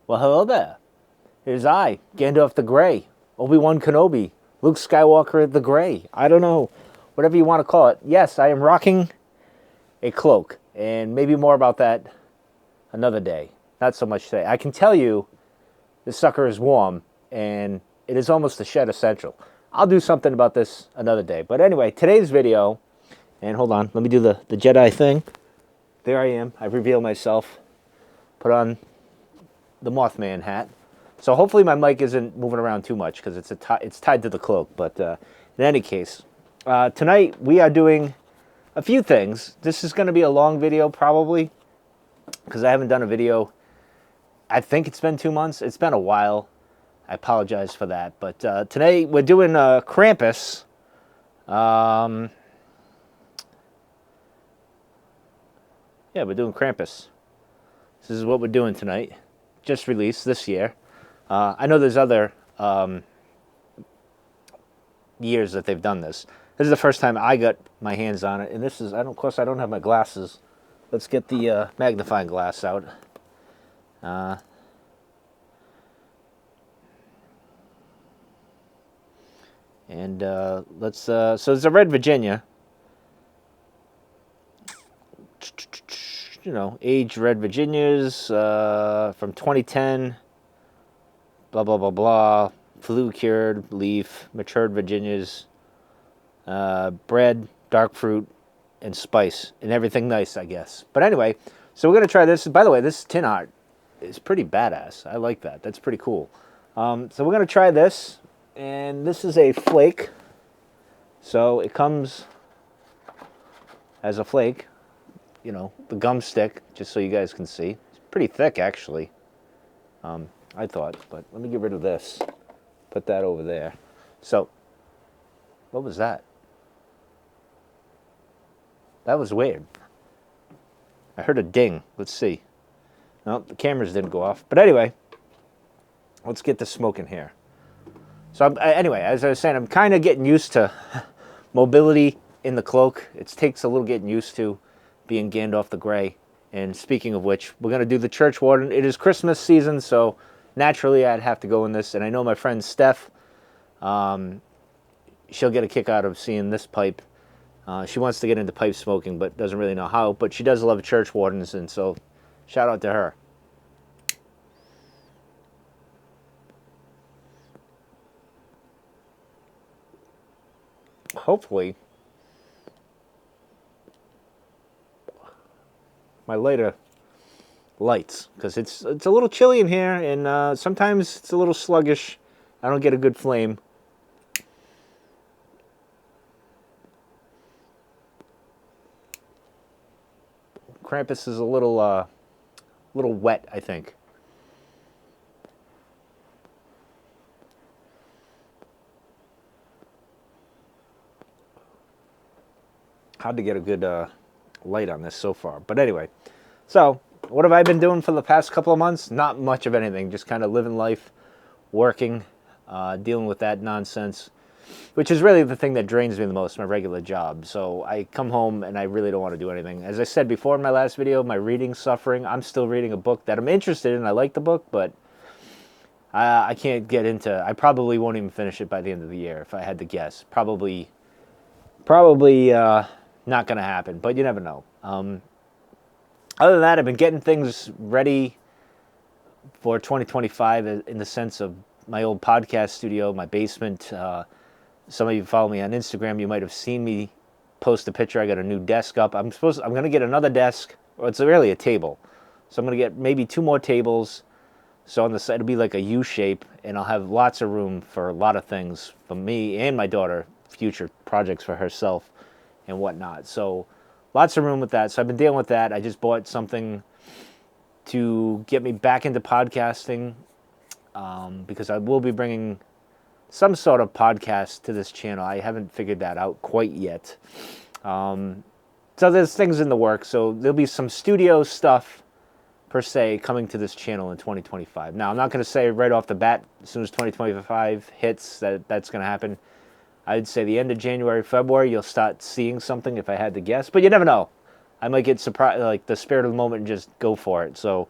Well, hello there. Here's I, Gandalf the Grey, Obi-Wan Kenobi, Luke Skywalker the Grey. I don't know, whatever you want to call it. Yes, I am rocking a cloak, and maybe more about that another day. Not so much today. I can tell you this sucker is warm, and it is almost a shed essential. I'll do something about this another day. But anyway, today's video, and hold on, let me do the Jedi thing. There I am. I reveal myself. Put on the Mothman hat. So hopefully my mic isn't moving around too much because it's tied to the cloak. But in any case, tonight we are doing a few things. This is going to be a long video probably because I haven't done a video. I think it's been 2 months. It's been a while. I apologize for that. But today we're doing Krampus. Yeah, we're doing Krampus. This is what we're doing tonight. Just released this year. I know there's other years that they've done this. This is the first time I got my hands on it, and this is, of course, I don't have my glasses. Let's get the magnifying glass out. Let's. So it's a Red Virginia. You know, aged Red Virginias from 2010. Blah, blah, blah, blah. Flu cured leaf, matured Virginias, bread, dark fruit, and spice, and everything nice, I guess. But anyway, so we're going to try this. By the way, this tin art is pretty badass. I like that. That's pretty cool. So we're going to try this, and this is a flake. So it comes as a flake. You know, the gum stick, just so you guys can see. It's pretty thick, actually, I thought. But let me get rid of this. Put that over there. So, what was that? That was weird. I heard a ding. Let's see. No, the cameras didn't go off. But anyway, let's get the smoke in here. So, anyway, as I was saying, I'm kind of getting used to mobility in the cloak. It takes a little getting used to being Gandalf the Grey. And speaking of which, we're going to do the Church Warden. It is Christmas season, so naturally I'd have to go in this. And I know my friend Steph, she'll get a kick out of seeing this pipe. She wants to get into pipe smoking, but doesn't really know how. But she does love Church Wardens, and so shout out to her. Hopefully my lighter lights, because it's a little chilly in here, and sometimes it's a little sluggish. I don't get a good flame. Krampus is a little wet, I think. Hard to get a good light on this so far. But anyway, so what have I been doing for the past couple of months? Not much of anything. Just kind of living life, working, dealing with that nonsense, which is really the thing that drains me the most, my regular job. So I come home and I really don't want to do anything. As I said before in my last video, my reading's suffering. I'm still reading a book that I'm interested in. I like the book, but I can't get into. I probably won't even finish it by the end of the year, if I had to guess. Probably not going to happen, but you never know. Other than that, I've been getting things ready for 2025 in the sense of my old podcast studio, my basement. Some of you follow me on Instagram. You might have seen me post a picture. I got a new desk up. I'm going to get another desk. Well, it's really a table. So I'm going to get maybe 2 more tables. So on the side, it'll be like a U shape, and I'll have lots of room for a lot of things for me and my daughter, future projects for herself and whatnot. So lots of room with that. So I've been dealing with that. I just bought something to get me back into podcasting, because I will be bringing some sort of podcast to this channel. I haven't figured that out quite yet. So there's things in the works. So there'll be some studio stuff, per se, coming to this channel in 2025. Now, I'm not going to say right off the bat, as soon as 2025 hits, that's going to happen. I'd say the end of January, February, you'll start seeing something if I had to guess. But you never know. I might get surprised, like the spirit of the moment, and just go for it. So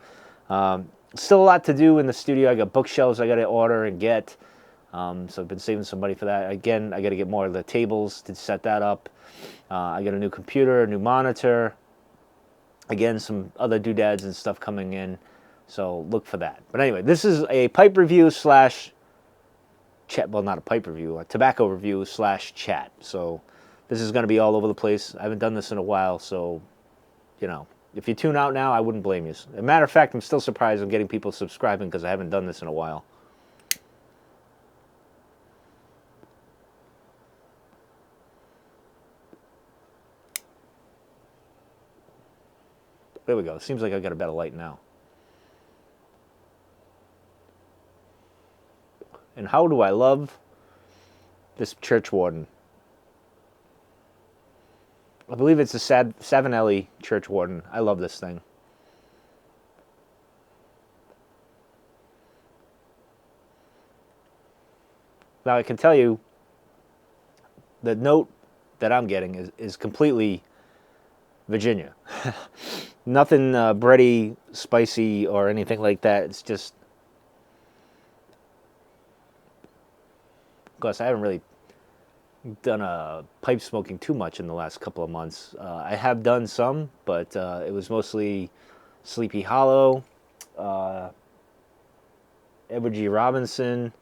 Still a lot to do in the studio. I got bookshelves I got to order and get. So I've been saving some money for that. Again, I got to get more of the tables to set that up. I got a new computer, a new monitor. Again, some other doodads and stuff coming in. So look for that. But anyway, this is a pipe review slash chat. Well, not a pipe review, a tobacco review slash chat. So this is going to be all over the place. I haven't done this in a while, so, you know, if you tune out now, I wouldn't blame you. As a matter of fact, I'm still surprised I'm getting people subscribing because I haven't done this in a while. There we go. Seems like I got a better light now. And how do I love this church warden? I believe it's a Savinelli church warden. I love this thing. Now I can tell you, the note that I'm getting is completely Virginia. Nothing bready, spicy, or anything like that. It's just, of course, I haven't really done pipe smoking too much in the last couple of months. I have done some, but it was mostly Sleepy Hollow, Edward G. Robinson,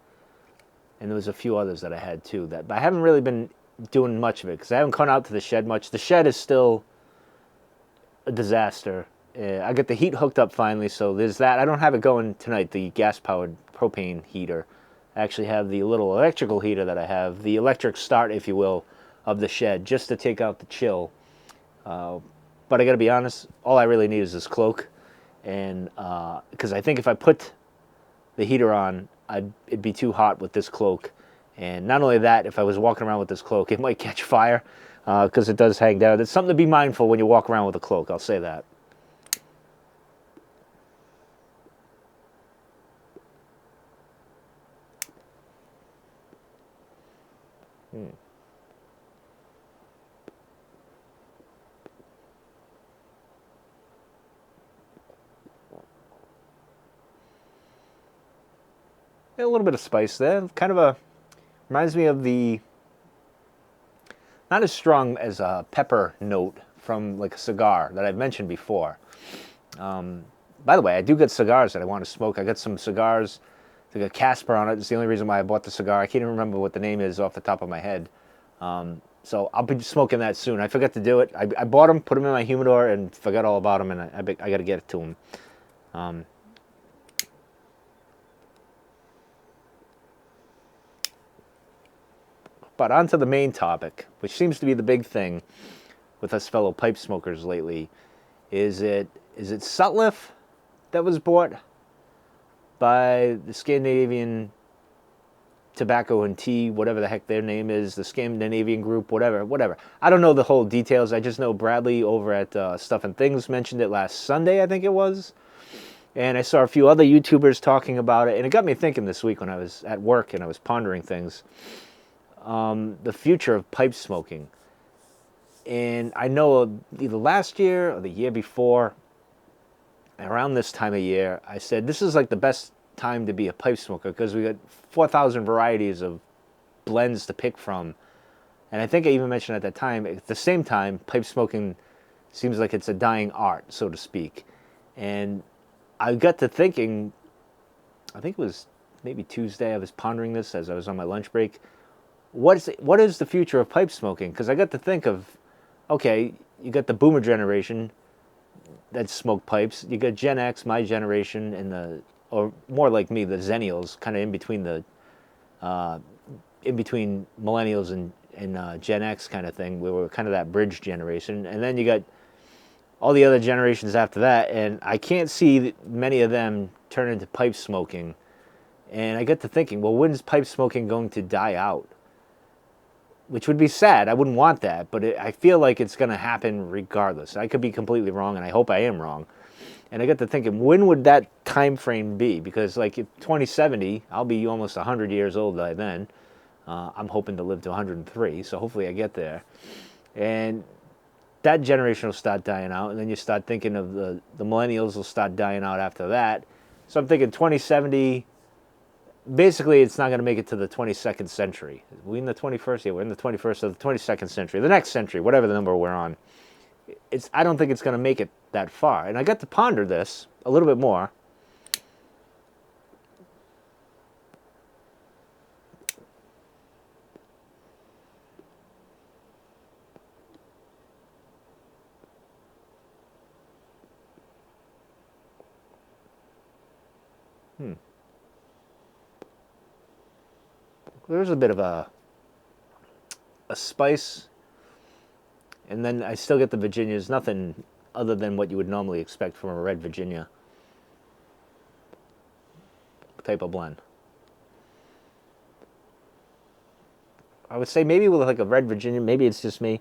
and there was a few others that I had too. But I haven't really been doing much of it because I haven't gone out to the shed much. The shed is still a disaster. I got the heat hooked up finally, so there's that. I don't have it going tonight, the gas-powered propane heater. I actually have the little electrical heater that I have, the electric start, if you will, of the shed, just to take out the chill. But I got to be honest, all I really need is this cloak, and because I think if I put the heater on, it'd be too hot with this cloak. And not only that, if I was walking around with this cloak, it might catch fire. Because it does hang down. It's something to be mindful when you walk around with a cloak, I'll say that. A little bit of spice there. Kind of reminds me of the, not as strong as a pepper note from like a cigar that I've mentioned before. By the way, I do get cigars that I want to smoke. I got some cigars. They got Casper on it. It's the only reason why I bought the cigar. I can't even remember what the name is off the top of my head. So I'll be smoking that soon. I forgot to do it. I bought them, put them in my humidor, and forgot all about them, and I got to get it to them. But on to the main topic, which seems to be the big thing with us fellow pipe smokers lately. Is it Sutliff that was bought by the Scandinavian Tobacco and Tea, whatever the heck their name is, the Scandinavian group, whatever. I don't know the whole details. I just know Bradley over at Stuff and Things mentioned it last Sunday, I think it was. And I saw a few other YouTubers talking about it. And it got me thinking this week when I was at work and I was pondering things. The future of pipe smoking. And I know either last year or the year before, around this time of year, I said this is like the best time to be a pipe smoker because we got 4,000 varieties of blends to pick from. And I think I even mentioned at that time, at the same time, pipe smoking seems like it's a dying art, so to speak. And I got to thinking, I think it was maybe Tuesday, I was pondering this as I was on my lunch break. What is the future of pipe smoking? Because I got to think of, okay, you got the boomer generation that smoke pipes. You got Gen X, my generation, and or more like me, the Zennials, kind of in between millennials and Gen X kind of thing. We were kind of that bridge generation. And then you got all the other generations after that, and I can't see many of them turn into pipe smoking. And I got to thinking, well, when's pipe smoking going to die out? Which would be sad. I wouldn't want that, but I feel like it's going to happen regardless. I could be completely wrong, and I hope I am wrong. And I got to thinking, when would that time frame be? Because like in 2070, I'll be almost 100 years old by then. I'm hoping to live to 103, so hopefully I get there. And that generation will start dying out, and then you start thinking of the millennials will start dying out after that. So I'm thinking 2070, basically it's not going to make it to the 22nd century. Are we in the 21st? Yeah, we're in the 21st of the 22nd century. The next century, whatever the number we're on. I don't think it's going to make it that far. And I got to ponder this a little bit more. There's a bit of a spice, and then I still get the Virginias. Nothing other than what you would normally expect from a red Virginia type of blend. I would say maybe with like a red Virginia, maybe it's just me,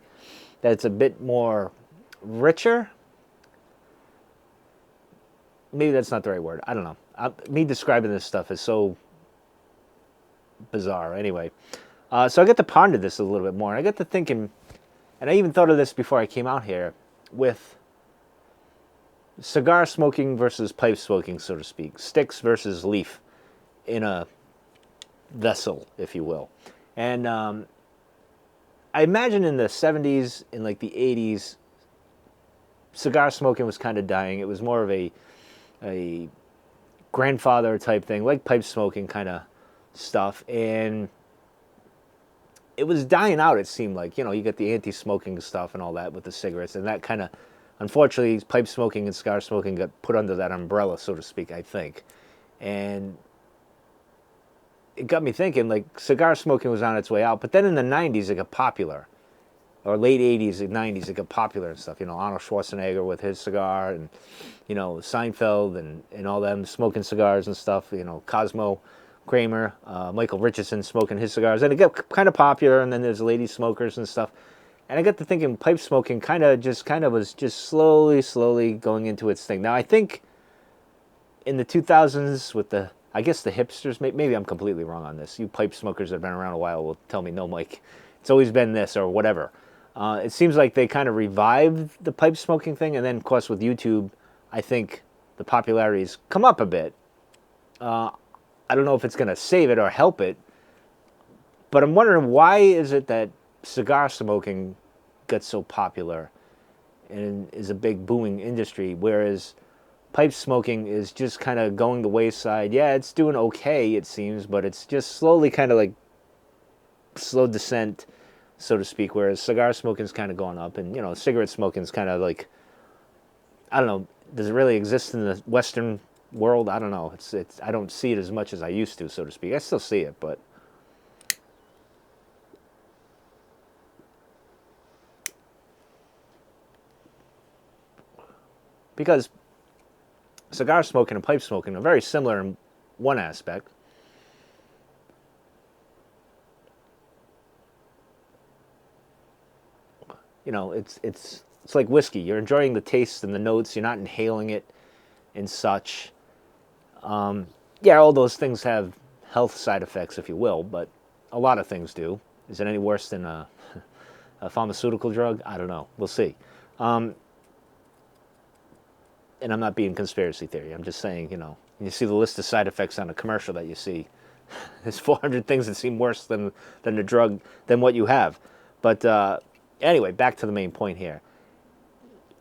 that it's a bit more richer. Maybe that's not the right word. I don't know. Me describing this stuff is so bizarre. Anyway, so I got to ponder this a little bit more. And I got to thinking, and I even thought of this before I came out here, with cigar smoking versus pipe smoking, so to speak. Sticks versus leaf in a vessel, if you will. And I imagine in the 70s, in like the 80s, cigar smoking was kind of dying. It was more of a grandfather type thing, like pipe smoking kind of stuff. And it was dying out, it seemed like. You know, you get the anti-smoking stuff and all that with the cigarettes. And that kind of, unfortunately, pipe smoking and cigar smoking got put under that umbrella, so to speak, I think. And it got me thinking, like, cigar smoking was on its way out. But then in the 90s, it got popular. Or late 80s and 90s, it got popular and stuff. You know, Arnold Schwarzenegger with his cigar, and, you know, Seinfeld and all them smoking cigars and stuff. You know, Cosmo Kramer, Michael Richardson smoking his cigars. And it got kind of popular, and then there's lady smokers and stuff. And I got to thinking pipe smoking kind of was just slowly going into its thing. Now, I think in the 2000s with the, I guess the hipsters, maybe I'm completely wrong on this. You pipe smokers that have been around a while will tell me, no, Mike, it's always been this or whatever. It seems like they kind of revived the pipe smoking thing, and then, of course, with YouTube, I think the popularity's come up a bit. I don't know if it's going to save it or help it, but I'm wondering, why is it that cigar smoking got so popular and is a big booming industry, whereas pipe smoking is just kind of going the wayside? Yeah, it's doing okay, it seems, but it's just slowly kind of like slow descent, so to speak, whereas cigar smoking is kind of going up, and, you know, cigarette smoking is kind of like, I don't know, does it really exist in the Western world? I don't know. It's I don't see it as much as I used to, so to speak. I still see it, but because cigar smoking and pipe smoking are very similar in one aspect. You know, it's like whiskey. You're enjoying the taste and the notes. You're not inhaling it and such. Yeah, all those things have health side effects, if you will, but a lot of things do. Is it any worse than a pharmaceutical drug? I don't know. We'll see. And I'm not being conspiracy theory. I'm just saying, you know, you see the list of side effects on a commercial that you see. There's 400 things that seem worse than the drug, than what you have. But anyway, back to the main point here.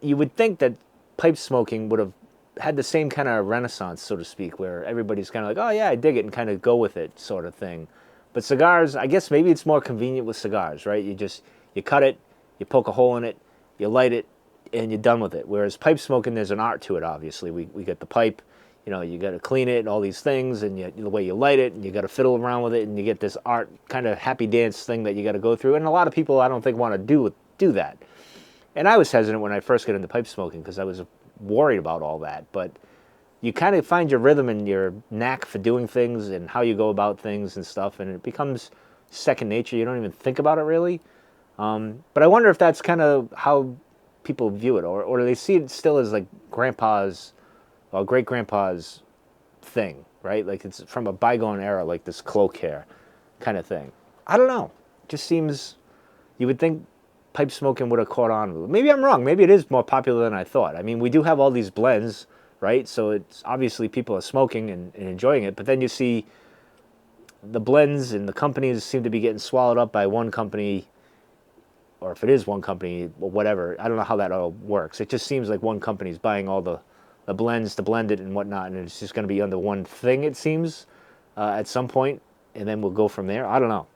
You would think that pipe smoking would have had the same kind of renaissance, so to speak, where everybody's kind of like, oh yeah, I dig it, and kind of go with it, sort of thing. But cigars, I guess maybe it's more convenient with cigars, right? You cut it, you poke a hole in it, you light it, and you're done with it. Whereas pipe smoking, there's an art to it, obviously. We get the pipe, you know, you got to clean it and all these things, and the way you light it, and you got to fiddle around with it, and you get this art kind of happy dance thing that you got to go through. And a lot of people, I don't think, want to do that. And I was hesitant when I first got into pipe smoking because I was worried about all that. But you kind of find your rhythm and your knack for doing things and how you go about things and stuff, and it becomes second nature. You don't even think about it really. But I wonder if that's kind of how people view it, or do they see it still as like grandpa's or great grandpa's thing, right? Like it's from a bygone era, like this cloak hair kind of thing. I don't know. It just seems, you would think pipe smoking would have caught on. Maybe I'm wrong. Maybe it is more popular than I thought. I mean, we do have all these blends right? So it's obviously people are smoking and enjoying it, but then you see the blends and the companies seem to be getting swallowed up by one company, or if it is one company, or whatever. I don't know how that all works. It just seems like one company's buying all the blends to blend it and whatnot, and it's just going to be under one thing, it seems, at some point, and then we'll go from there. I don't know.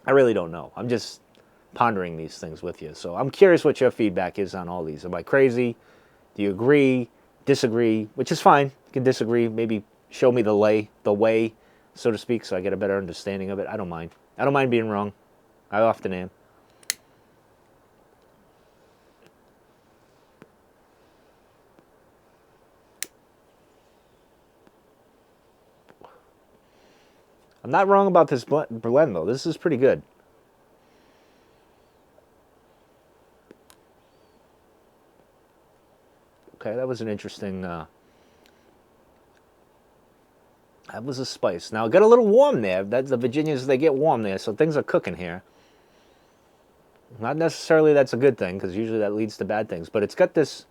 I really don't know. I'm just pondering these things with you. So I'm curious what your feedback is on all these. Am I crazy? Do you agree? Disagree? Which is fine. You can disagree. Maybe show me the way, so to speak, so I get a better understanding of it. I don't mind. I don't mind being wrong. I often am. I'm not wrong about this blend, though. This is pretty good. Okay, that was an interesting... that was a spice. Now, it got a little warm there. That's the Virginias, they get warm there, so things are cooking here. Not necessarily that's a good thing, because usually that leads to bad things, but it's got this...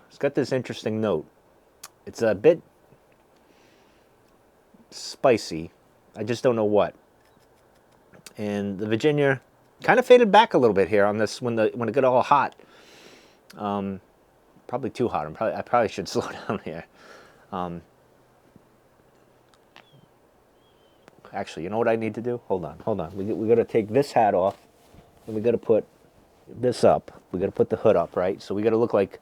It's got this interesting note. It's a bit spicy. I just don't know what. And the Virginia kind of faded back a little bit here on this when it got all hot. Probably too hot. I probably should slow down here. Actually, you know what I need to do? Hold on. We got to take this hat off, and we got to put this up. We got to put the hood up, right? So we got to look like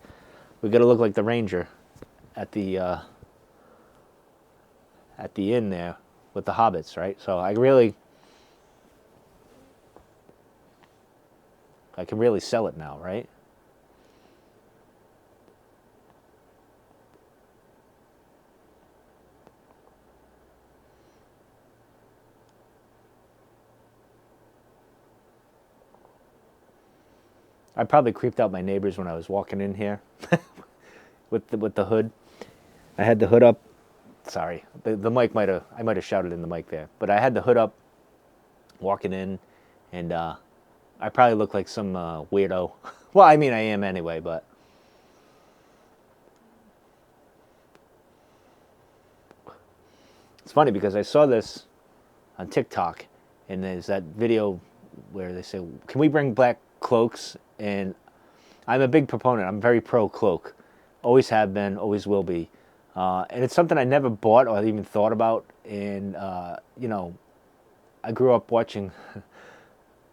the Ranger at the inn there with the hobbits, right? So I can really sell it now, right? I probably creeped out my neighbors when I was walking in here with the hood. I had the hood up. Sorry, the mic I might have shouted in the mic there, but I had the hood up walking in, and I probably look like some weirdo. Well, I mean, I am anyway, but it's funny because I saw this on TikTok, and there's that video where they say, "Can we bring back Cloaks?" And I'm a big proponent. I'm very pro cloak. Always have been, always will be. And it's something I never bought or even thought about. And, you know, I grew up watching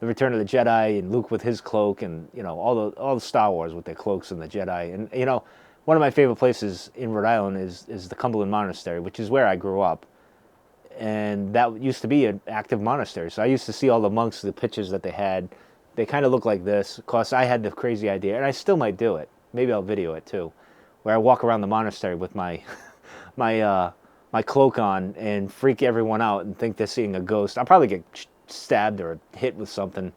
The Return of the Jedi and Luke with his cloak and, you know, all the Star Wars with their cloaks and the Jedi. And, you know, one of my favorite places in Rhode Island is the Cumberland Monastery, which is where I grew up. And that used to be an active monastery. So I used to see all the monks, the pictures that they had. They kind of look like this. Of course, I had the crazy idea, and I still might do it. Maybe I'll video it too, where I walk around the monastery with my my cloak on and freak everyone out and think they're seeing a ghost. I'll probably get stabbed or hit with something.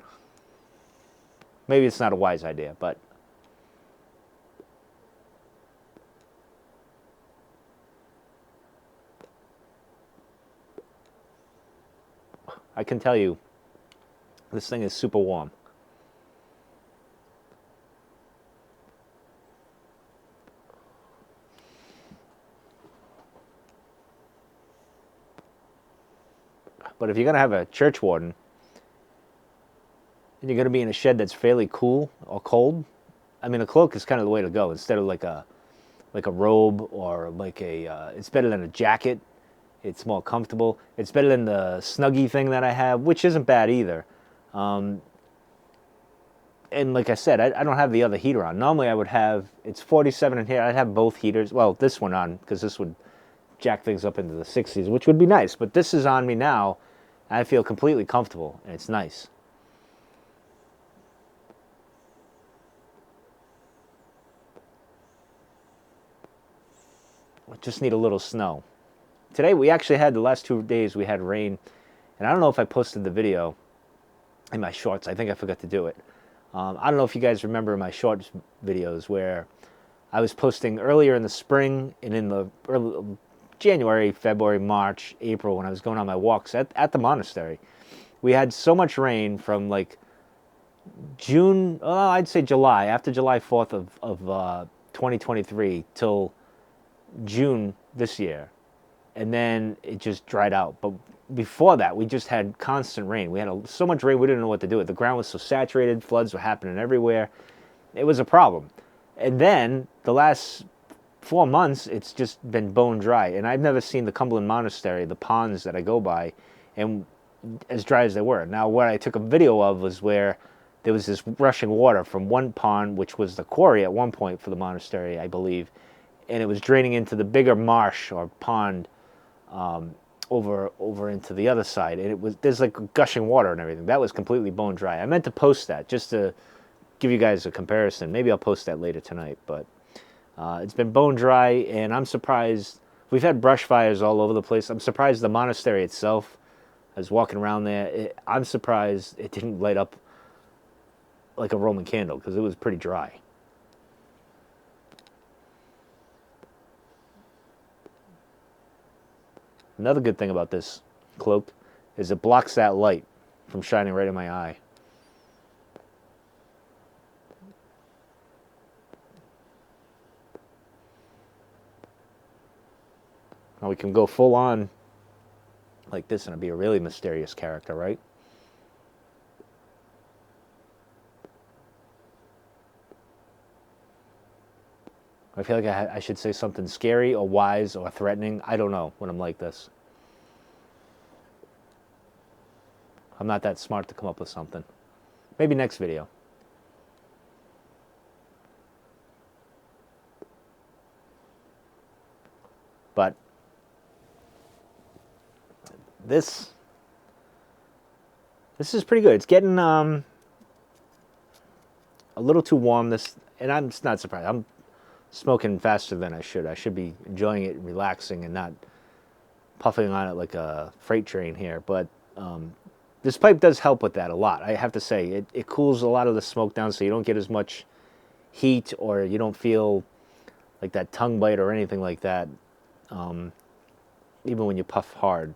Maybe it's not a wise idea, but I can tell you, this thing is super warm. But if you're going to have a church warden, and you're going to be in a shed that's fairly cool or cold, I mean, a cloak is kind of the way to go. Instead of like a robe or like it's better than a jacket. It's more comfortable. It's better than the Snuggie thing that I have, which isn't bad either. And like I said, I don't have the other heater on. Normally I would have, it's 47 in here. I'd have both heaters. Well, this one on, because this would jack things up into the 60s, which would be nice. But this is on me now. I feel completely comfortable, and it's nice. I just need a little snow. Today we actually had, the last 2 days we had rain, and I don't know if I posted the video in my shorts. I think I forgot to do it. I don't know if you guys remember my shorts videos where I was posting earlier in the spring and in the early January, February, March, April, when I was going on my walks at the monastery. We had so much rain from like June, I'd say July, after July 4th of 2023 till June this year. And then it just dried out. But before that, we just had constant rain. We had so much rain, we didn't know what to do with. The ground was so saturated, floods were happening everywhere. It was a problem. And then the last 4 months, it's just been bone dry. And I've never seen the Cumberland Monastery, the ponds that I go by, and as dry as they were. Now, what I took a video of was where there was this rushing water from one pond, which was the quarry at one point for the monastery, I believe, and it was draining into the bigger marsh or pond over into the other side, and there's like gushing water and everything. That was completely bone dry. I meant to post that just to give you guys a comparison. Maybe I'll post that later tonight, but it's been bone dry, and I'm surprised. We've had brush fires all over the place. I'm surprised the monastery itself, I was walking around there, I'm surprised it didn't light up like a Roman candle, because it was pretty dry. Another good thing about this cloak is it blocks that light from shining right in my eye. Now we can go full on like this and it'd be a really mysterious character, right? I feel like I should say something scary or wise or threatening. I don't know when I'm like this. I'm not that smart to come up with something. Maybe next video. But this is pretty good. It's getting a little too warm. And I'm just not surprised. I'm smoking faster than I should. I should be enjoying it and relaxing and not puffing on it like a freight train here. But this pipe does help with that a lot. I have to say, it cools a lot of the smoke down so you don't get as much heat or you don't feel like that tongue bite or anything like that, even when you puff hard.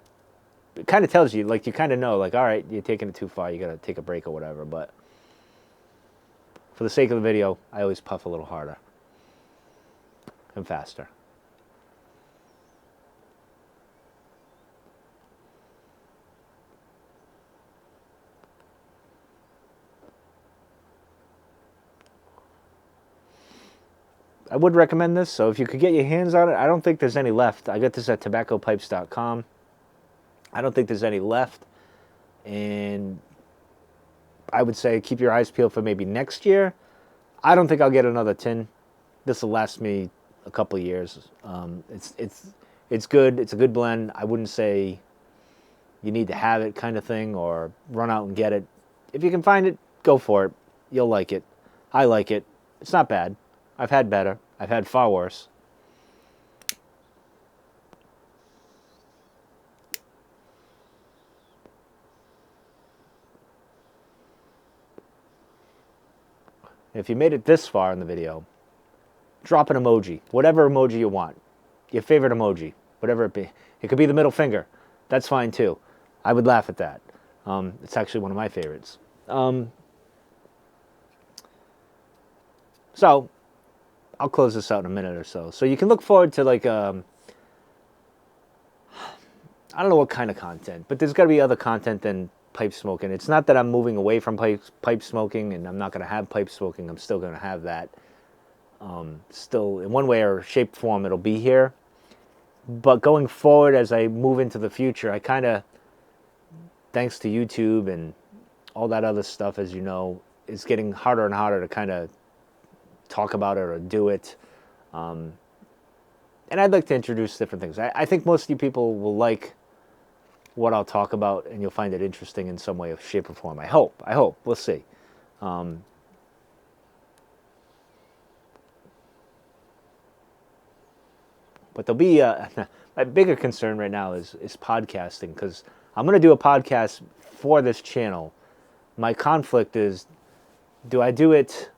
It kind of tells you, like, you kind of know, like, all right, you're taking it too far, you got to take a break or whatever. But for the sake of the video, I always puff a little harder and faster. I would recommend this, so if you could get your hands on it, I don't think there's any left. I got this at tobaccopipes.com. I don't think there's any left, and I would say keep your eyes peeled for maybe next year. I don't think I'll get another tin. This will last me a couple of years. It's good. It's a good blend. I wouldn't say you need to have it kind of thing or run out and get it. If you can find it, go for it. You'll like it. I like it. It's not bad. I've had better. I've had far worse. If you made it this far in the video, drop an emoji. Whatever emoji you want. Your favorite emoji. Whatever it be. It could be the middle finger. That's fine too. I would laugh at that. It's actually one of my favorites. So, I'll close this out in a minute or so. So you can look forward to like, I don't know what kind of content, but there's got to be other content than pipe smoking. It's not that I'm moving away from pipe smoking and I'm not going to have pipe smoking. I'm still going to have that. Still, in one way or shape, form, it'll be here. But going forward, as I move into the future, I kind of, thanks to YouTube and all that other stuff, as you know, it's getting harder and harder to kind of talk about it or do it. And I'd like to introduce different things. I think most of you people will like what I'll talk about, and you'll find it interesting in some way, shape, or form. I hope. We'll see. But there'll be my bigger concern right now is podcasting, because I'm going to do a podcast for this channel. My conflict is, do I do it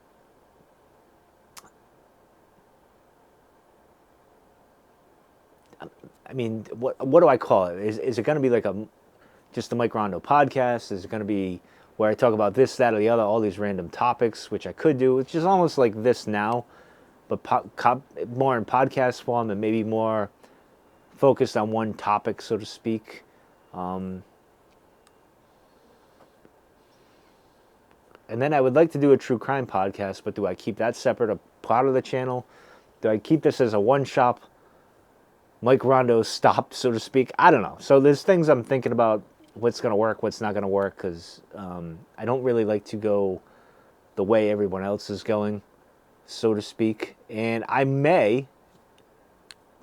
I mean, what do I call it? Is it going to be like just a Mike Rondo podcast? Is it going to be where I talk about this, that, or the other, all these random topics, which I could do, which is almost like this now, but more in podcast form and maybe more focused on one topic, so to speak. And then I would like to do a true crime podcast, but do I keep that separate, a part of the channel? Do I keep this as a one-shop Mike Rondo stop, so to speak? I don't know. So there's things I'm thinking about, what's going to work, what's not going to work, because I don't really like to go the way everyone else is going, so to speak. And I may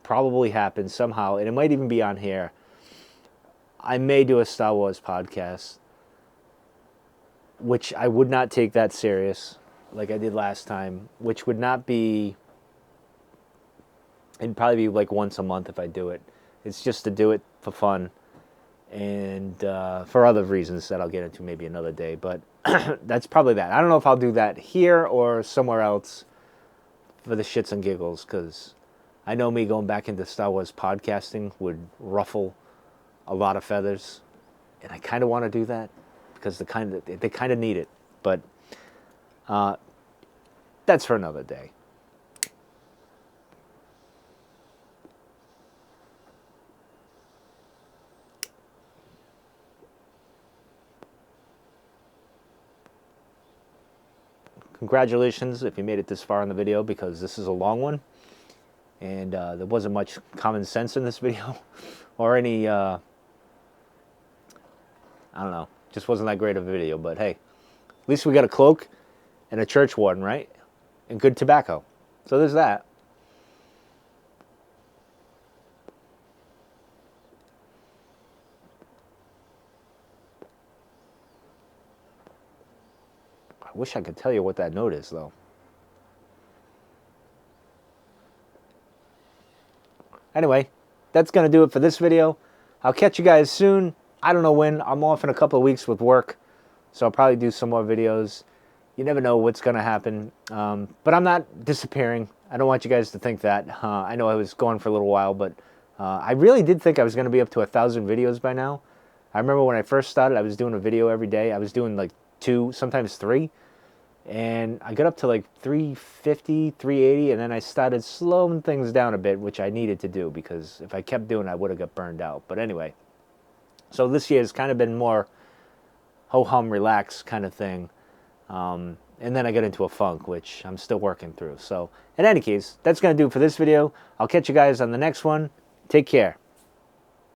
probably happen somehow, and it might even be on here, I may do a Star Wars podcast, which I would not take that serious like I did last time, which would not be, it'd probably be like once a month if I do it. It's just to do it for fun and for other reasons that I'll get into maybe another day, but that's probably that. I don't know if I'll do that here or somewhere else for the shits and giggles, because I know me going back into Star Wars podcasting would ruffle a lot of feathers, and I kind of want to do that because they kind of need it, but that's for another day. Congratulations if you made it this far in the video, because this is a long one, and there wasn't much common sense in this video, or any, I don't know, just wasn't that great of a video, but hey, at least we got a cloak and a church warden, right? And good tobacco. So there's that. I wish I could tell you what that note is, though. Anyway, that's going to do it for this video. I'll catch you guys soon. I don't know when. I'm off in a couple of weeks with work, so I'll probably do some more videos. You never know what's going to happen. But I'm not disappearing. I don't want you guys to think that. I know I was gone for a little while, but I really did think I was going to be up to 1,000 videos by now. I remember when I first started, I was doing a video every day. I was doing like 2, sometimes 3. And I got up to like 350, 380, and then I started slowing things down a bit, which I needed to do, because if I kept doing it, I would have got burned out. But anyway, so this year has kind of been more ho-hum, relax kind of thing. And then I got into a funk, which I'm still working through. So in any case, that's going to do it for this video. I'll catch you guys on the next one. Take care.